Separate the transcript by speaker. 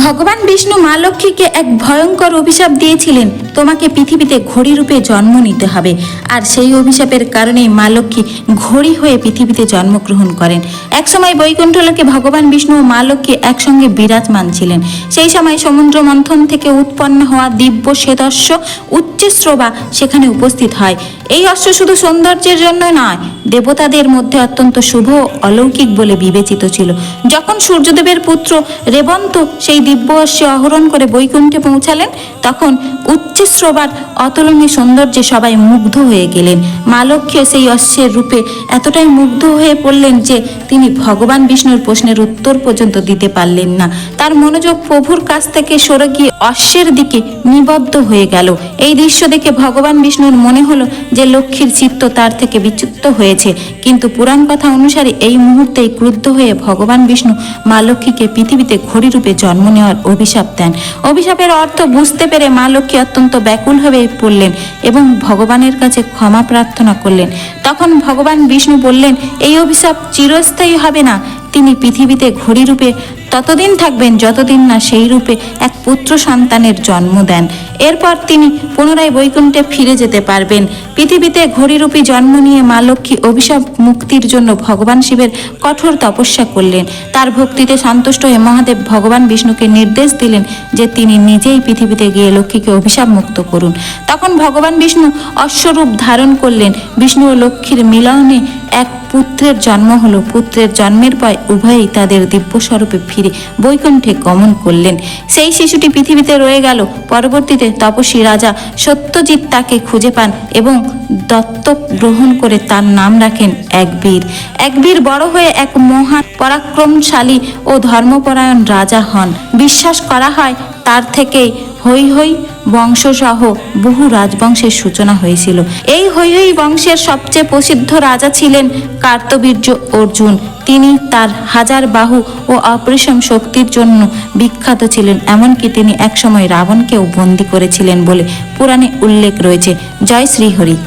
Speaker 1: ভগবান বিষ্ণু মা লক্ষ্মীকে এক ভয়ঙ্কর অভিশাপ দিয়েছিলেন, তোমাকে পৃথিবীতে ঘড়ি রূপে জন্ম নিতে হবে। আর সেই অভিশাপের কারণেই মা লক্ষ্মী ঘড়ি হয়ে পৃথিবীতে জন্মগ্রহণ করেন। একসময় বৈকুণ্ঠলোকে ভগবান বিষ্ণু ও মা লক্ষ্মী একসঙ্গে বিরাজমান ছিলেন। সেই সময় সমুদ্র মন্থন থেকে উৎপন্ন হওয়া দিব্য শ্বেতস্য উচ্চশ্রবা সেখানে উপস্থিত হয়। এই অশ্ব শুধু সৌন্দর্যের জন্য নয়, দেবতাদের মধ্যে অত্যন্ত শুভ অলৌকিক বলে বিবেচিত ছিল। যখন সূর্যদেবের পুত্র রেবন্ত সেই দিব্য অশ্বে আরোহণ করে বৈকুণ্ঠে পৌঁছালেন, তখন উচ্চশ্রবার অতুলনীয় সৌন্দর্যে সবাই মুগ্ধ হয়ে গেলেন। মা লক্ষ্মী সেই অশ্বের রূপে এতটাই মুগ্ধ হয়ে পড়লেন যে তিনি ভগবান বিষ্ণুর প্রশ্নের উত্তর পর্যন্ত দিতে পারলেন না। তার মনোযোগ প্রভুর কাছ থেকে সরে গিয়ে অশ্বের দিকে নিবদ্ধ হয়ে গেল। এই দৃশ্য দেখে ভগবান বিষ্ণুর মনে হলো যে লক্ষ্মীর চিত্ত তার থেকে বিচ্যুত হয়েছে। কিন্তু পুরাণ কথা অনুসারে এই মুহূর্তেই ক্রুদ্ধ হয়ে ভগবান বিষ্ণু মা লক্ষ্মীকে পৃথিবীতে ঘড়ি রূপে জন্ম নেওয়ার অভিশাপ দেন। অভিশাপের অর্থ বুঝতে পেরে মা লক্ষ্মী অত্যন্ত ব্যাকুল হয়ে পড়লেন এবং ভগবানের কাছে ক্ষমা প্রার্থনা করলেন। তখন ভগবান বিষ্ণু বললেন, এই অভিশাপ চিরস্থায়ী হবে না। তিনি পৃথিবীতে ঘড়ি রূপে ততদিন থাকবেন যতদিন না সেই রূপে এক পুত্র সন্তানের জন্ম দেন। এরপর তিনি পুনরায় বৈকুণ্ঠে ফিরে যেতে পারবেন। পৃথিবীতে ঘড়িরূপী জন্ম নিয়ে মা লক্ষ্মী অভিশাপ মুক্তির জন্য ভগবান শিবের কঠোর তপস্যা করলেন। তার ভক্তিতে সন্তুষ্ট হয়ে মহাদেব ভগবান বিষ্ণুকে নির্দেশ দিলেন যে তিনি নিজেই পৃথিবীতে গিয়ে লক্ষ্মীকে অভিশাপ মুক্ত করুন। তখন ভগবান বিষ্ণু অশ্বরূপ ধারণ করলেন। বিষ্ণু ও লক্ষ্মীর মিলনে এক পুত্রের জন্ম হলো। পুত্রের জন্মের পর উভয়েই তাদের দিব্য স্বরূপে ফিরে বৈকুণ্ঠে গমন করলেন। সেই শিশুটি পৃথিবীতে রয়ে গেল। পরবর্তীতে তপস্বী রাজা সত্যজিৎ তাকে খুঁজে পান এবং দত্তক গ্রহণ করে তার নাম রাখেন একবীর। একবীর বড় হয়ে এক মহান পরাক্রমশালী ও ধর্মপরায়ণ রাজা হন। বিশ্বাস করা হয় তার থেকেই হৈহৈ বংশসহ বহু রাজবংশের সূচনা হয়েছিল। এই হৈহৈ বংশের সবচেয়ে প্রসিদ্ধ রাজা ছিলেন কার্তবীর্য অর্জুন। তিনি তার 1000 বাহু ও অপরিসীম শক্তির জন্য বিখ্যাত ছিলেন। এমনকি তিনি একসময় রাবণকেও বন্দী করেছিলেন বলে পুরাণে উল্লেখ রয়েছে। জয় শ্রীহরি।